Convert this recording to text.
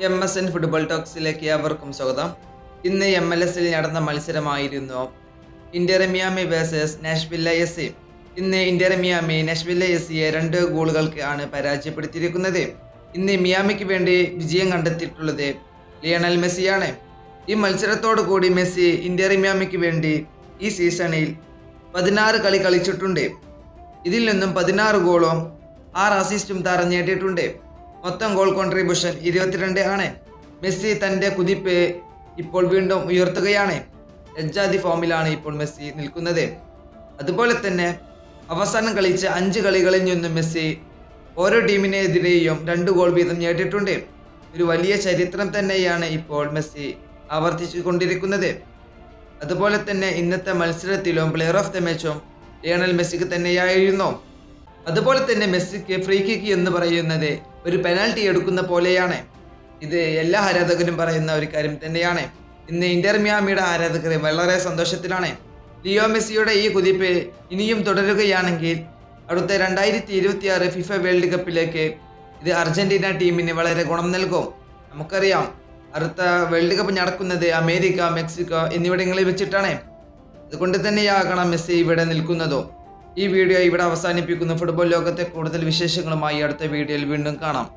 MSN football ടോക്സിലേക്ക് അവർക്കും സ്വാഗതം. ഇന്ന് MLS-ൽ നടന്ന മത്സരമായിരുന്നു Inter Miami versus Nashville SC. ഇന്ന് ഇന്റർ മിയാമി നാഷ്വില്ല SCയെ 2 ഗോളുകൾക്ക് ആണ് പരാജയപ്പെടുത്തിയിരിക്കുന്നത്. ഇന്ന് മിയാമിക്ക് വേണ്ടി വിജയം കണ്ടെത്തിയിട്ടുള്ളത് ലിയണൽ മെസ്സിയാണ്. ഈ മത്സരത്തോടു കൂടി മെസ്സി ഇന്റർ മിയാമിക്ക് വേണ്ടി ഈ സീസണിൽ 16 കളി കളിച്ചിട്ടുണ്ട്. ഇതിൽ നിന്നും 16 ഗോളും 6 അസിസ്റ്റും താരം നേടിയിട്ടുണ്ട്. മൊത്തം ഗോൾ കോൺട്രിബ്യൂഷൻ 22 ആണ്. മെസ്സി തൻ്റെ കുതിപ്പ് ഇപ്പോൾ വീണ്ടും ഉയർത്തുകയാണ്. എജ്ജാതി ഫോമിലാണ് ഇപ്പോൾ മെസ്സി നിൽക്കുന്നത്. അതുപോലെ തന്നെ അവസാനം കളിച്ച 5 കളികളിൽ നിന്നും മെസ്സി ഓരോ ടീമിനെതിരെയും 2 ഗോൾ വീതം നേടിയിട്ടുണ്ട്. ഒരു വലിയ ചരിത്രം തന്നെയാണ് ഇപ്പോൾ മെസ്സി ആവർത്തിച്ചു കൊണ്ടിരിക്കുന്നത്. അതുപോലെ തന്നെ ഇന്നത്തെ മത്സരത്തിലും പ്ലെയർ ഓഫ് ദ മാച്ചും ലിയണൽ മെസ്സിക്ക് തന്നെയായിരുന്നു. അതുപോലെ തന്നെ മെസ്സിക്ക് ഫ്രീ കിക്ക് എന്ന് പറയുന്നത് ഒരു പെനാൽറ്റി എടുക്കുന്ന പോലെയാണ്. ഇത് എല്ലാ ആരാധകരും പറയുന്ന ഒരു കാര്യം തന്നെയാണ്. ഇന്ന് ഇന്റർ മിയാമിയുടെ ആരാധകർ വളരെ സന്തോഷത്തിലാണ്. ലിയോ മെസ്സിയുടെ ഈ കുതിപ്പ് ഇനിയും തുടരുകയാണെങ്കിൽ അടുത്ത 2026 ഫിഫ വേൾഡ് കപ്പിലേക്ക് ഇത് അർജന്റീന ടീമിന് വളരെ ഗുണം നൽകും. നമുക്കറിയാം, അടുത്ത വേൾഡ് കപ്പ് നടക്കുന്നത് അമേരിക്ക, മെക്സിക്കോ എന്നിവിടങ്ങളിൽ വെച്ചിട്ടാണ്. അതുകൊണ്ട് തന്നെയാകണം മെസ്സി ഇവിടെ നിൽക്കുന്നതോ. ഈ വീഡിയോ ഇവിടെ അവസാനിപ്പിക്കുന്നു. ഫുട്ബോൾ ലോകത്തെ കൂടുതൽ വിശേഷങ്ങളുമായി അടുത്ത വീഡിയോയിൽ വീണ്ടും കാണാം.